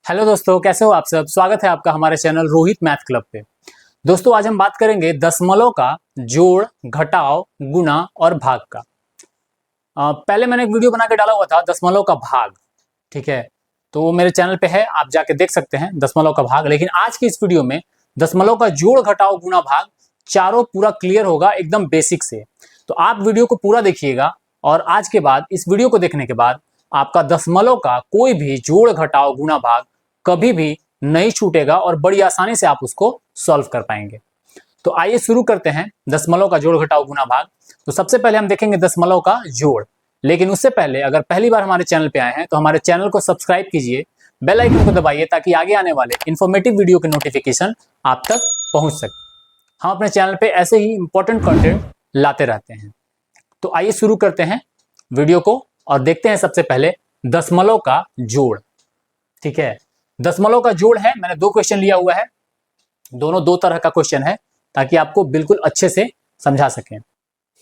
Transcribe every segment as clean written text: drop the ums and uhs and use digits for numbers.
Hello दोस्तों, कैसे हो आप सब। स्वागत है आपका हमारे चैनल रोहित मैथ क्लब पे। दोस्तों आज हम बात करेंगे दशमलव का जोड़, घटाव, गुणा और भाग का। पहले मैंने एक वीडियो बना के डाला हुआ था दशमलव का भाग, ठीक है, तो वो मेरे चैनल पे है, आप जाके देख सकते हैं दशमलव का भाग। लेकिन आज की इस वीडियो में दशमलव का जोड़, घटाव, गुणा, भाग चारों पूरा क्लियर होगा एकदम बेसिक से। तो आप वीडियो को पूरा देखिएगा और आज के बाद इस वीडियो को देखने के बाद आपका दशमलव का कोई भी जोड़, घटाव, गुणा, भाग कभी भी नहीं छूटेगा और बड़ी आसानी से आप उसको सॉल्व कर पाएंगे। तो आइए शुरू करते हैं दशमलव का जोड़, घटाव, गुणा, भाग। तो सबसे पहले हम देखेंगे दशमलव का जोड़। लेकिन उससे पहले अगर पहली बार हमारे चैनल पे आए हैं तो हमारे चैनल को सब्सक्राइब कीजिए, बेल आइकन को दबाइए ताकि आगे आने वाले इंफॉर्मेटिव वीडियो के नोटिफिकेशन आप तक पहुंच सके। हम अपने चैनल पे ऐसे ही इंपॉर्टेंट कंटेंट लाते रहते हैं। तो आइए शुरू करते हैं वीडियो को और देखते हैं सबसे पहले दशमलव का जोड़। ठीक है, दशमलव का जोड़ है, मैंने दो क्वेश्चन लिया हुआ है, दोनों दो तरह का क्वेश्चन है ताकि आपको बिल्कुल अच्छे से समझा सकें।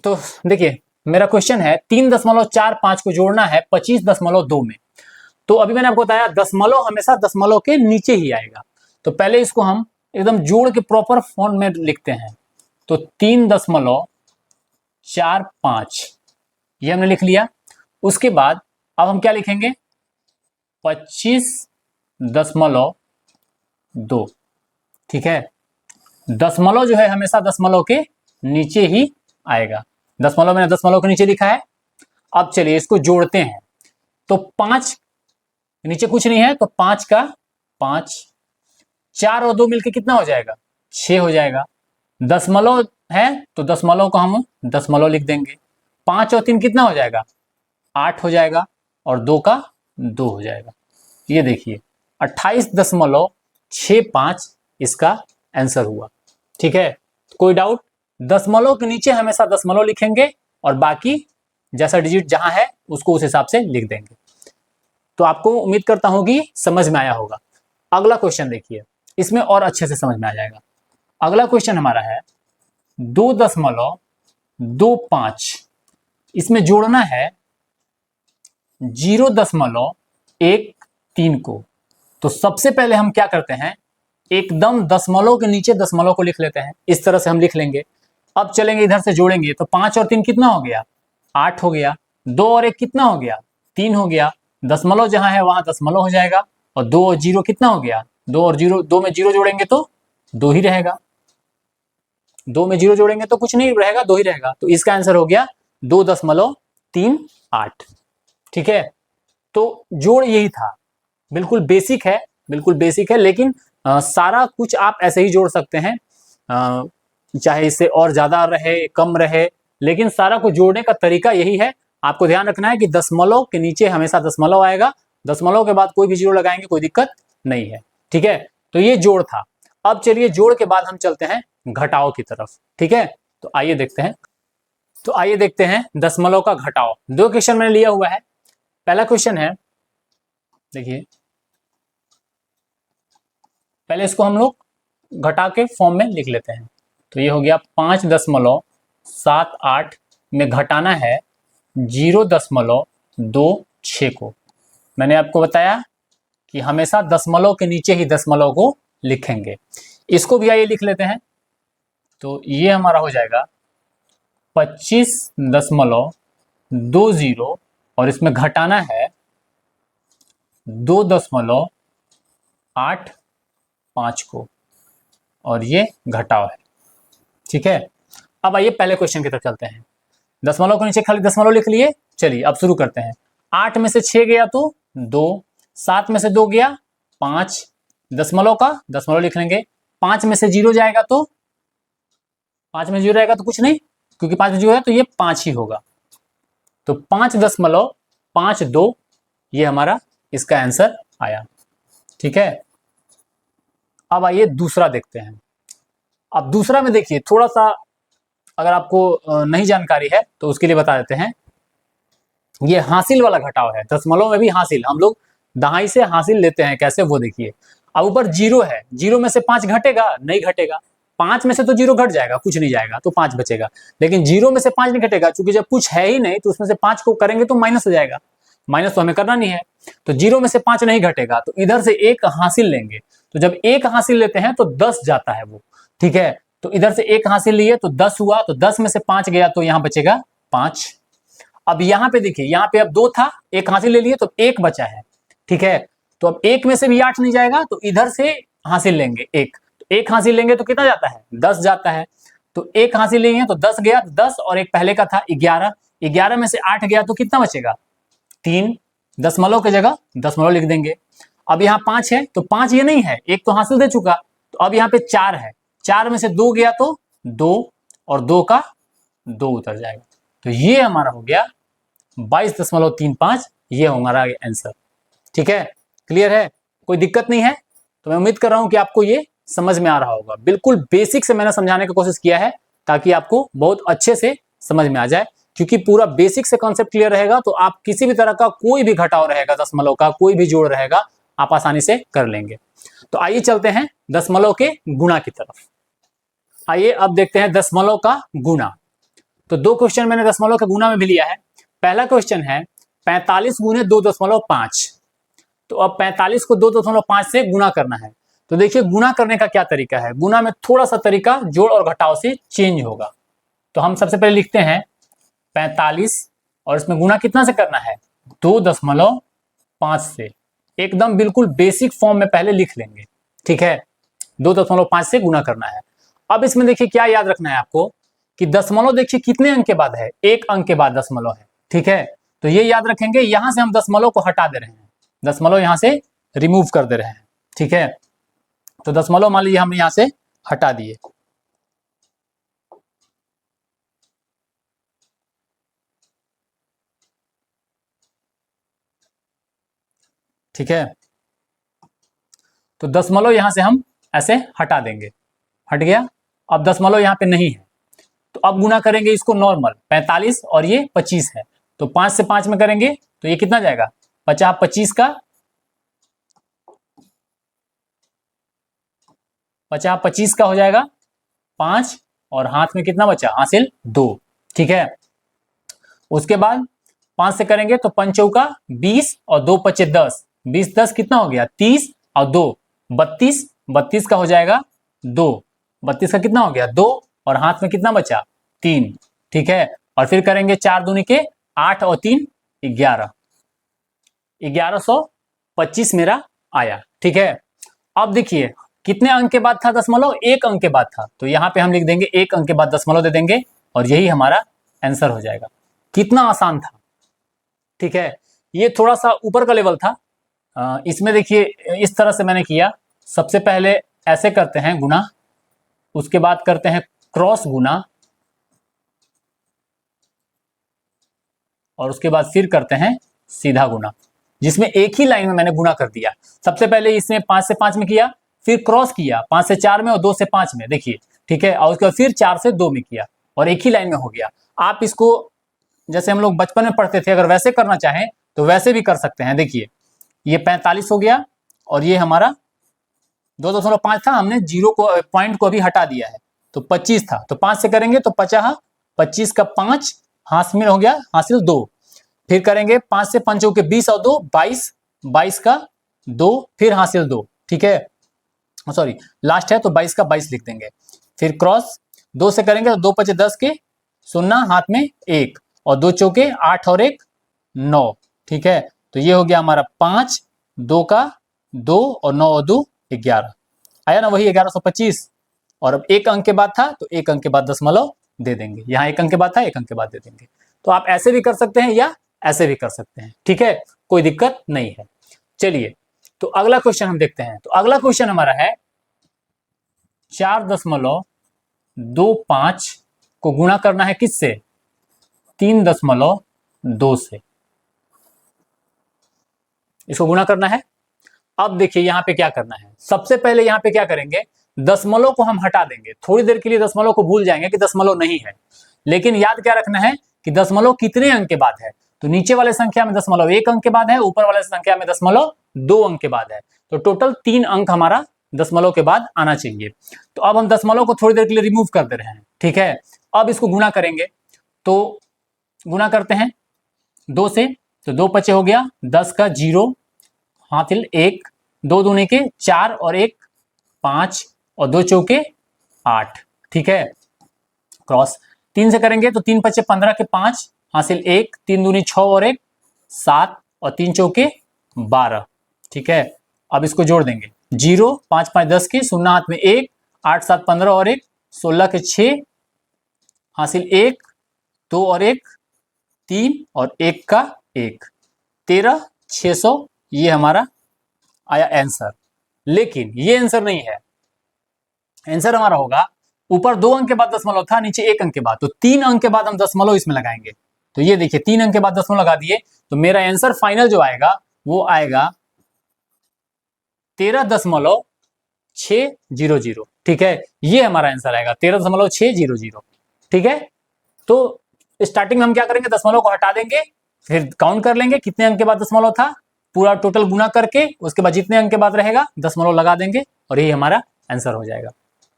तो देखिए मेरा क्वेश्चन है 3.45 को जोड़ना है 25.2 में। तो अभी मैंने आपको बताया दशमलव हमेशा दशमलव के नीचे ही आएगा। तो पहले इसको हम एकदम जोड़ के प्रॉपर फॉर्म में लिखते हैं। तो 3.45 ये हमने लिख लिया। उसके बाद अब हम क्या लिखेंगे, 25.2। ठीक है, दशमलव जो है हमेशा दशमलव के नीचे ही आएगा। दशमलव मैंने दशमलव के नीचे लिखा है। अब चलिए इसको जोड़ते हैं। तो 5 नीचे कुछ नहीं है तो 5 का 5, 4 और 2 मिलके कितना हो जाएगा, 6 हो जाएगा। दशमलव है तो दशमलव को हम दशमलव लिख देंगे। 5 और 3 कितना हो जाएगा, 8 हो जाएगा और 2 का 2 हो जाएगा। ये देखिए 28.65 इसका आंसर हुआ। ठीक है, कोई डाउट। दशमलव के नीचे हमेशा दशमलव लिखेंगे और बाकी जैसा डिजिट जहां है उसको उस हिसाब से लिख देंगे। तो आपको उम्मीद करता हूं कि समझ में आया होगा। अगला क्वेश्चन देखिए, इसमें और अच्छे से समझ में आ जाएगा। अगला क्वेश्चन हमारा है 2.25, इसमें जोड़ना है 0.13 को। तो सबसे पहले हम क्या करते हैं, एकदम दशमलव के नीचे दशमलव को लिख लेते हैं। इस तरह से हम लिख लेंगे। अब चलेंगे इधर से जोड़ेंगे तो 5 और 3 कितना हो गया, 8 हो गया। 2 और 1 कितना हो गया, 3 हो गया। दशमलव जहां है वहां दशमलव हो जाएगा और 2 और 0 कितना हो गया, 2 और 0, 2 में 0 जोड़ेंगे तो 2 ही रहेगा। 2 में 0 जोड़ेंगे तो कुछ नहीं रहेगा, 2 ही रहेगा। तो इसका आंसर हो गया 2.38। ठीक है, तो जोड़ यही था। बिल्कुल बेसिक है, बिल्कुल बेसिक है, लेकिन सारा कुछ आप ऐसे ही जोड़ सकते हैं, चाहे इससे और ज्यादा रहे कम रहे, लेकिन सारा कुछ जोड़ने का तरीका यही है। आपको ध्यान रखना है कि दशमलव के नीचे हमेशा दशमलव आएगा, दशमलव के बाद कोई भी जीरो लगाएंगे कोई दिक्कत नहीं है। ठीक है, तो ये जोड़ था। अब चलिए जोड़ के बाद हम चलते हैं घटाव की तरफ। ठीक है, तो आइए देखते हैं। तो आइए देखते हैं दशमलव का घटाव। दो क्वेश्चन मैंने लिया हुआ है। पहला क्वेश्चन है, देखिए पहले इसको हम लोग घटा के फॉर्म में लिख लेते हैं। तो ये हो गया 5.78 में घटाना है 0.26 को। मैंने आपको बताया कि हमेशा दशमलव के नीचे ही दशमलव को लिखेंगे। इसको भी आइए लिख लेते हैं। तो ये हमारा हो जाएगा 25.20 और इसमें घटाना है 2.85 को और ये घटाव है। ठीक है, अब आइए पहले क्वेश्चन की तरफ चलते हैं। दशमलव के नीचे खाली दशमलव लिख लिए। चलिए अब शुरू करते हैं। 8 में से 6 गया तो 2, 7 में से 2 गया 5, दशमलव का दशमलव लिख लेंगे। 5 में से 0 जाएगा तो 5 में 0 जाएगा तो कुछ नहीं, क्योंकि 5 में 0 है तो ये 5 ही होगा। तो 5.52 ये हमारा इसका आंसर आया। ठीक है, अब आइए दूसरा देखते हैं। अब दूसरा में देखिए थोड़ा सा अगर आपको नहीं जानकारी है तो उसके लिए बता देते हैं। ये हासिल वाला घटाव है। दशमलव में भी हासिल, हम लोग दहाई से हासिल लेते हैं, कैसे वो देखिए। अब ऊपर 0 है, 0 में से 5 घटेगा, नहीं घटेगा। 5 में से तो 0 घट जाएगा, कुछ नहीं जाएगा तो 5 बचेगा। लेकिन 0 में से 5 नहीं घटेगा, क्योंकि जब कुछ है ही नहीं तो उसमें से 5 को करेंगे तो माइनस हो जाएगा। माइनस तो हमें करना नहीं है, तो 0 में से 5 नहीं घटेगा, तो इधर से 1 हासिल लेंगे। तो जब 1 हासिल लेते हैं तो 10 जाता है वो, ठीक है। तो इधर से 1 हासिल लिए तो 10 हुआ, तो 10 में से 5 गया तो यहां बचेगा 5। अब यहां पे देखिए, यहां पे अब 2 था, 1 हासिल ले लिए तो 1 बचा है, ठीक है। तो अब 1 में से भी 8 नहीं जाएगा, तो इधर से हासिल लेंगे 1, तो 1 हासिल लेंगे तो कितना जाता है, 10 जाता है। तो 1 हासिल लेंगे तो 10 गया, 10 और एक पहले का था 11, 11 में से 8 गया तो कितना बचेगा 3, दशमलव की जगह दशमलव लिख देंगे। अब यहाँ 5 है, तो 5 ये नहीं है, 1 तो हासिल दे चुका, तो अब यहाँ पे 4 है, 4 में से 2 गया तो 2, और 2 का 2 उतर जाएगा। तो ये हमारा हो गया 22.35, ये हमारा आंसर, ठीक है। क्लियर है, कोई दिक्कत नहीं है। तो मैं उम्मीद कर रहा हूं कि आपको ये समझ में आ रहा होगा। बिल्कुल बेसिक से मैंने समझाने की कोशिश किया है ताकि आपको बहुत अच्छे से समझ में आ जाए, क्योंकि पूरा बेसिक से कॉन्सेप्ट क्लियर रहेगा तो आप किसी भी तरह का कोई भी घटाव रहेगा, दशमलव का कोई भी जोड़ रहेगा, आप आसानी से कर लेंगे। तो आइए चलते हैं दशमलव के गुणा की तरफ। आइए अब देखते हैं दशमलव का गुणा। तो 2 क्वेश्चन मैंने दशमलव के गुणा में भी लिया है। पहला क्वेश्चन है 45 गुने 2.5। तो अब 45 को 2.5 से गुणा करना है। तो देखिए गुणा करने का क्या तरीका है, गुणा में थोड़ा सा तरीका जोड़ और घटाव से चेंज होगा। तो हम सबसे पहले लिखते हैं 45 और इसमें गुणा कितना से करना है, 2.5 से। एकदम बिल्कुल बेसिक फॉर्म में पहले लिख लेंगे, ठीक है। 2.5 से गुणा करना है। अब इसमें देखिए क्या याद रखना है आपको कि दशमलव देखिए कितने अंक के बाद है, 1 अंक के बाद दशमलव है, ठीक है। तो ये याद रखेंगे, यहां से हम दशमलव को हटा दे रहे हैं, दशमलव यहां से रिमूव कर दे रहे हैं, ठीक है। तो दशमलव मान लीजिए हमने यहां से हटा दिए, ठीक है। तो दशमलव यहां से हम ऐसे हटा देंगे, हट गया। अब दशमलव यहां पे नहीं है, तो अब गुना करेंगे इसको नॉर्मल, 45 और ये 25 है, तो 5 से 5 में करेंगे तो ये कितना जाएगा 50, 25 का 50, 25 का हो जाएगा 5, और हाथ में कितना बचा हासिल 2, ठीक है। उसके बाद 5 से करेंगे तो 5 चौका 20 और 2 पचे 10, 20 10 कितना हो गया 30 और 2 32, 32 का हो जाएगा 2, 32 का कितना हो गया 2, और हाथ में कितना बचा 3, ठीक है। और फिर करेंगे 4 दूनी के 8 और 3 11, 1125 मेरा आया, ठीक है। अब देखिए कितने अंक के बाद था दशमलव, 1 अंक के बाद था, तो यहां पे हम लिख देंगे 1 अंक के बाद दशमलव दे देंगे और यही हमारा आंसर हो जाएगा। कितना आसान था, ठीक है। ये थोड़ा सा ऊपर का लेवल था। इसमें देखिए इस तरह से मैंने किया, सबसे पहले ऐसे करते हैं गुना, उसके बाद करते हैं क्रॉस गुना, और उसके बाद फिर करते हैं सीधा गुना, जिसमें एक ही लाइन में मैंने गुना कर दिया। सबसे पहले इसमें 5 से 5 में किया, फिर क्रॉस किया 5 से 4 में और 2 से 5 में, देखिए, ठीक है। और उसके बाद फिर 4 से 2 में किया और एक ही लाइन में हो गया। आप इसको जैसे हम लोग बचपन में पढ़ते थे, अगर वैसे करना चाहें तो वैसे भी कर सकते हैं। देखिए ये 45 हो गया और ये हमारा 2.5 था, हमने जीरो को पॉइंट को अभी हटा दिया है, तो 25 था, तो 5 से करेंगे तो 50, 25 का 5 हासिल हो गया, हासिल 2। फिर करेंगे 5 से 5 के 20 और 2 22, 22 का 2 फिर हासिल 2, ठीक है। सॉरी लास्ट है तो 22 का 22 लिख देंगे। फिर क्रॉस 2 से करेंगे तो 2 पचे 10 के 0 हाथ में 1 और 2 चौके 8 और 1 9, ठीक है। तो ये हो गया हमारा 5, 2 का 2 और 9 और 2 11, आया ना वही 1125। और अब 1 अंक के बाद था तो 1 अंक के बाद दशमलव दे देंगे, यहाँ 1 अंक के बाद था 1 अंक के बाद दे देंगे। तो आप ऐसे भी कर सकते हैं या ऐसे भी कर सकते हैं, ठीक है, कोई दिक्कत नहीं है। चलिए तो अगला क्वेश्चन हम देखते हैं। तो अगला क्वेश्चन हमारा है 4.25 को गुणा करना है किससे, 3.2 से, इसको गुणा करना है। अब देखिए यहां पे क्या करना है, सबसे पहले यहां पे क्या करेंगे, दशमलव को हम हटा देंगे, थोड़ी देर के लिए दशमलव को भूल जाएंगे कि दशमलव नहीं है, लेकिन याद क्या रखना है कि दशमलव कितने अंक के बाद है। तो नीचे वाले संख्या में दशमलव 1 अंक के बाद है, ऊपर वाले संख्या में दशमलव 2 अंक के बाद है, तो टोटल 3 अंक हमारा दशमलव के बाद आना चाहिए। तो अब हम दशमलव को थोड़ी देर के लिए रिमूव कर दे रहे हैं, ठीक है। अब इसको गुणा करेंगे, तो गुणा करते हैं 2 से, तो 2 पचे हो गया 10 का 0, हाथिल 1, 2 दूनी के 4 और 1 5 और 2 चौके 8। ठीक है, क्रॉस 3 से करेंगे तो 3 पचे 15 के 5, हासिल 1, 3 दूनी 6 और 1 7 और 3 चौके 12। ठीक है, अब इसको जोड़ देंगे 0 5 5 10 के, 0 हाथ में 1, 8 7 15 और 1 16 के 6, हासिल 1 2 और 1 3 और 1 का 1 13 600। ये हमारा आया आंसर। लेकिन ये आंसर नहीं है, आंसर हमारा होगा ऊपर 2 अंक के बाद दशमलव था, नीचे 1 अंक के बाद, तो 3 अंक के बाद हम दशमलव इसमें लगाएंगे। तो ये देखिए 3 अंक के बाद दशमलव लगा दिए, तो मेरा आंसर फाइनल जो आएगा वो आएगा 13.600। ठीक है, ये हमारा आंसर आएगा 13.600। ठीक है, तो स्टार्टिंग में हम क्या करेंगे, दशमलव को हटा देंगे, फिर काउंट कर लेंगे कितने अंक के बाद दशमलव था, पूरा टोटल गुना करके उसके बाद जितने अंक के बाद रहेगा दशमलव लगा देंगे और यही हमारा आंसर हो जाएगा।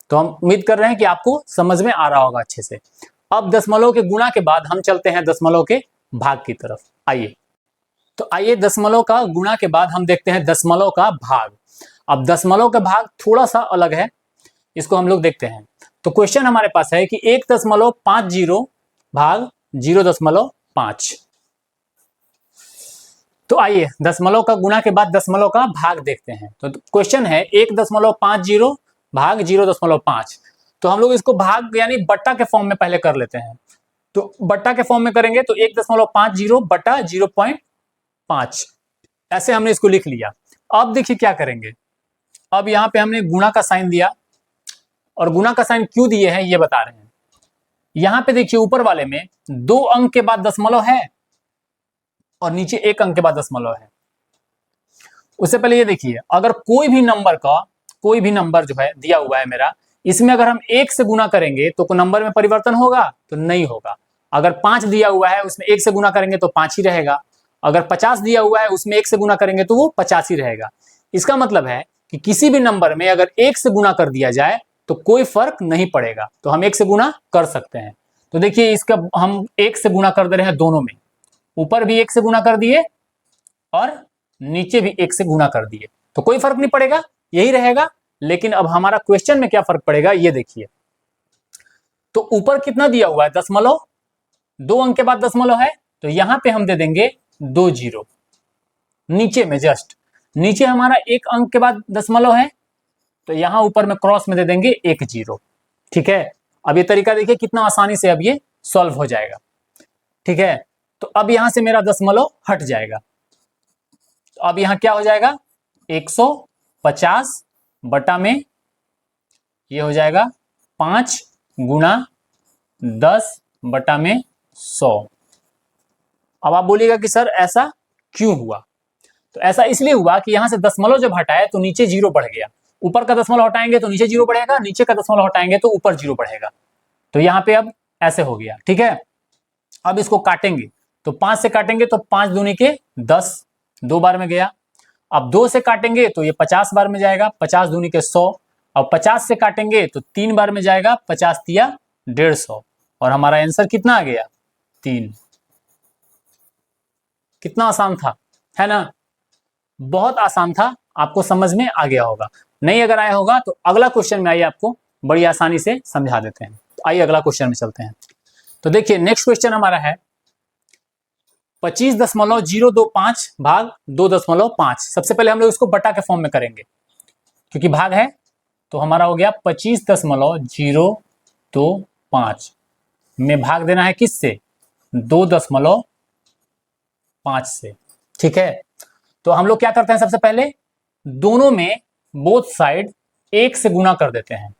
तो हम उम्मीद कर रहे हैं कि आपको समझ में आ रहा होगा अच्छे से। अब दशमलव के गुणा के बाद हम चलते हैं दशमलव के भाग की तरफ। आइए, तो आइए दशमलव का गुणा के बाद हम देखते हैं दशमलव का भाग। अब दशमलव का भाग थोड़ा सा अलग है, इसको हम लोग देखते हैं। तो क्वेश्चन हमारे पास है कि 1.50 भाग 0.5। तो आइए दशमलव का गुणा के बाद दशमलव का भाग देखते हैं। तो क्वेश्चन है 1.50 भाग 0.5। तो हम लोग इसको भाग यानी बट्टा के फॉर्म में पहले कर लेते हैं। तो बट्टा के फॉर्म में करेंगे तो 1.50 बटा 0.5, ऐसे हमने इसको लिख लिया। अब देखिए क्या करेंगे, अब यहां पे हमने गुणा का साइन दिया, और गुणा का साइन क्यों दिए हैं ये बता रहे हैं। यहां पे देखिए ऊपर वाले में 2 अंक के बाद दशमलव है और नीचे 1 अंक के बाद दशमलव है। उससे पहले ये देखिए, अगर कोई भी नंबर जो है दिया हुआ है मेरा, इसमें अगर हम 1 से गुना करेंगे तो कोई नंबर में परिवर्तन होगा? तो नहीं होगा। अगर 5 दिया हुआ है उसमें 1 से गुना करेंगे तो 5 ही रहेगा। अगर 50 दिया हुआ है उसमें 1 से गुना करेंगे तो वो 50 ही रहेगा। इसका मतलब है कि किसी भी नंबर में अगर 1 से गुना कर दिया जाए तो कोई फर्क नहीं पड़ेगा, तो हम 1 से गुना कर सकते हैं। तो देखिए इसका हम 1 से गुना कर दे रहे हैं दोनों में, ऊपर भी 1 से गुना कर दिए और नीचे भी 1 से गुना कर दिए, तो कोई फर्क नहीं पड़ेगा, यही रहेगा। लेकिन अब हमारा क्वेश्चन में क्या फर्क पड़ेगा ये देखिए। तो ऊपर कितना दिया हुआ है? दशमलव, 2 अंक के बाद दशमलव है, तो यहां पे हम दे देंगे 2 जीरो। नीचे में जस्ट नीचे हमारा 1 अंक के बाद दशमलव है, तो यहां ऊपर में क्रॉस में दे देंगे 1 जीरो। ठीक है, अब ये तरीका देखिए कितना आसानी से अब ये सॉल्व हो जाएगा। ठीक है, तो अब यहां से मेरा दशमलव हट जाएगा, तो अब यहां क्या हो जाएगा, 150 बटा में ये हो जाएगा 5 गुना 10 बटा में 100। अब आप बोलिएगा कि सर ऐसा क्यों हुआ? तो ऐसा इसलिए हुआ कि यहां से दशमलव जब हटाए तो नीचे जीरो बढ़ गया। ऊपर का दशमलव हटाएंगे तो नीचे जीरो बढ़ेगा, नीचे का दशमलव हटाएंगे तो ऊपर जीरो बढ़ेगा। तो यहां पे अब ऐसे हो गया। ठीक है, अब इसको काटेंगे तो 5 से काटेंगे तो 5 दूनी के 10, 2 बार में गया। अब 2 से काटेंगे तो ये 50 बार में जाएगा, 50 दूनी के 100। अब 50 से काटेंगे तो 3 बार में जाएगा, 50 तिया 150, और हमारा आंसर कितना आ गया? 3। कितना आसान था, है ना? बहुत आसान था, आपको समझ में आ गया होगा। नहीं अगर आया होगा तो अगला क्वेश्चन में आइए, आपको बड़ी आसानी से समझा देते हैं। तो आइए अगला क्वेश्चन में चलते हैं। तो देखिए नेक्स्ट क्वेश्चन हमारा है 25.025 भाग 2.5। सबसे पहले हम लोग इसको बटा के फॉर्म में करेंगे, क्योंकि भाग है। तो हमारा हो गया 25.025 में भाग देना है किससे? 2.5 से। ठीक है, तो हम लोग क्या करते हैं, सबसे पहले दोनों में बोथ साइड 1 से गुना कर देते हैं,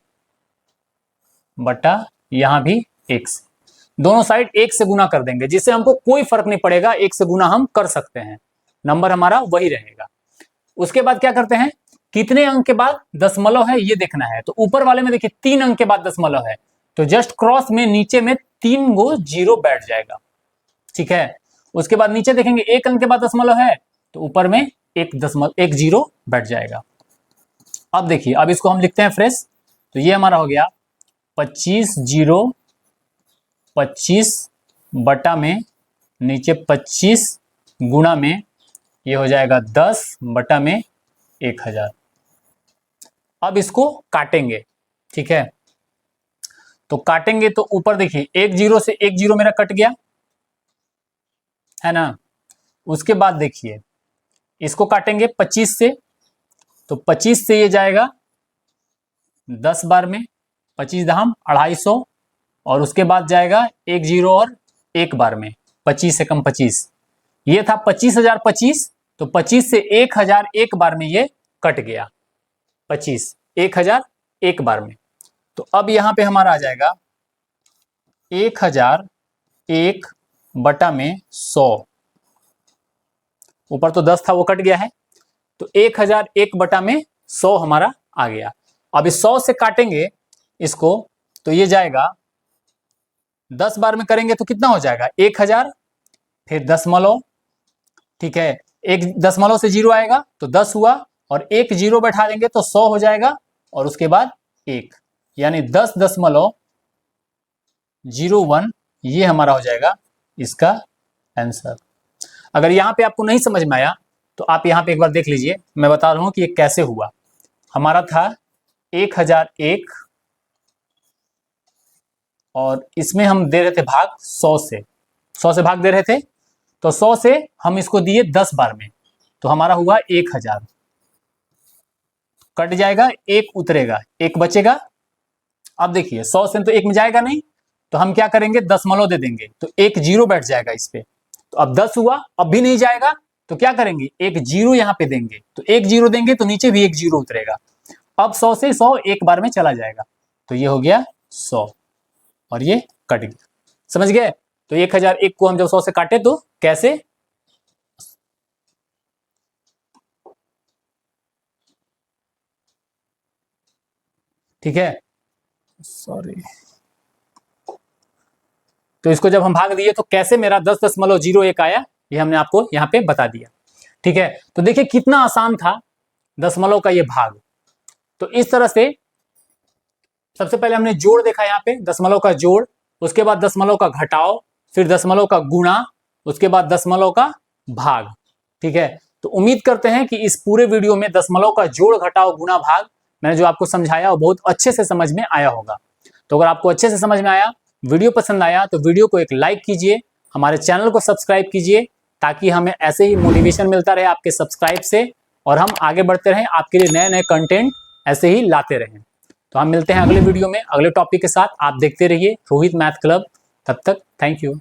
बटा यहां भी 1 से, दोनों साइड 1 से गुना कर देंगे, जिससे हमको कोई फर्क नहीं पड़ेगा, 1 से गुना हम कर सकते हैं, नंबर हमारा वही रहेगा। उसके बाद क्या करते हैं, कितने अंक के बाद दशमलव है ये देखना है। तो ऊपर वाले में देखिए 3 अंक के बाद दशमलव है, तो जस्ट क्रॉस में नीचे में 3 गो जीरो बैठ जाएगा। ठीक है, उसके बाद नीचे देखेंगे 1 अंक के बाद दशमलव है, तो ऊपर में 1 जीरो बैठ जाएगा। अब देखिए, अब इसको हम लिखते हैं फ्रेश। तो ये हमारा हो गया 25 बटा में नीचे 25 गुणा में ये हो जाएगा 10/1000। अब इसको काटेंगे, ठीक है। तो काटेंगे तो ऊपर देखिए, एक जीरो से एक जीरो मेरा कट गया है ना। उसके बाद देखिए इसको काटेंगे 25 से, तो 25 से ये जाएगा 10 बार में, 25 दहम 250, और उसके बाद जाएगा एक जीरो और एक बार में, 25 एकम 25, ये था 25,025, तो 25 से 1,000 एक बार में ये कट गया, 25 1,000 एक बार में। तो अब यहां पे हमारा आ जाएगा 1,000 1 बटा में 100, ऊपर तो 10 था वो कट गया है, तो 1,000 1 बटा में 100 हमारा आ गया। अब इस 100 से काटेंगे इसको, तो ये जाएगा 10 बार में करेंगे तो कितना हो जाएगा 1,000, फिर दशमलव, ठीक है, एक दशमलव से जीरो आएगा तो 10 हुआ, और एक जीरो बैठा देंगे तो 100 हो जाएगा, और उसके बाद 1, यानी 10.01 ये हमारा हो जाएगा इसका आंसर। अगर यहाँ पे आपको नहीं समझ में आया तो आप यहाँ पे एक बार देख लीजिए, मैं बता रहा हूँ कि ये कैसे हुआ। हमारा था 1,001 और इसमें हम दे रहे थे भाग 100 से, 100 से भाग दे रहे थे, तो 100 से हम इसको दिए 10 बार में, तो हमारा हुआ 1,000, कट जाएगा, एक उतरेगा, एक बचेगा। अब देखिए 100 से तो एक में जाएगा नहीं, तो हम क्या करेंगे दशमलव दे देंगे, तो एक जीरो बैठ जाएगा इस पे, तो अब 10 हुआ, अब भी नहीं जाएगा, तो क्या करेंगे एक जीरो यहाँ पे देंगे, तो एक जीरो देंगे तो नीचे भी एक जीरो उतरेगा। अब 100 से 100 एक बार में चला जाएगा, तो ये हो गया 100 और ये कट गया, समझ गए। तो 1,001 को हम जब 100 से काटे तो कैसे, ठीक है, सॉरी, तो इसको जब हम भाग दिए तो कैसे मेरा 10.01 आया, ये हमने आपको यहाँ पे बता दिया, ठीक है। तो देखिए कितना आसान था दशमलव का ये भाग। तो इस तरह से सबसे पहले हमने जोड़ देखा यहाँ पे, दशमलव का जोड़, उसके बाद दशमलव का घटाव, फिर दशमलव का गुणा, उसके बाद दशमलव का भाग, ठीक है। तो उम्मीद करते हैं कि इस पूरे वीडियो में दशमलव का जोड़ घटाव गुणा भाग मैंने जो आपको समझाया वो बहुत अच्छे से समझ में आया होगा। तो अगर आपको अच्छे से समझ में आया, वीडियो पसंद आया, तो वीडियो को एक लाइक कीजिए, हमारे चैनल को सब्सक्राइब कीजिए, ताकि हमें ऐसे ही मोटिवेशन मिलता रहे आपके सब्सक्राइब से, और हम आगे बढ़ते रहें, आपके लिए नए नए कंटेंट ऐसे ही लाते रहें। तो हम मिलते हैं अगले वीडियो में अगले टॉपिक के साथ। आप देखते रहिए रोहित मैथ क्लब। तब तक थैंक यू।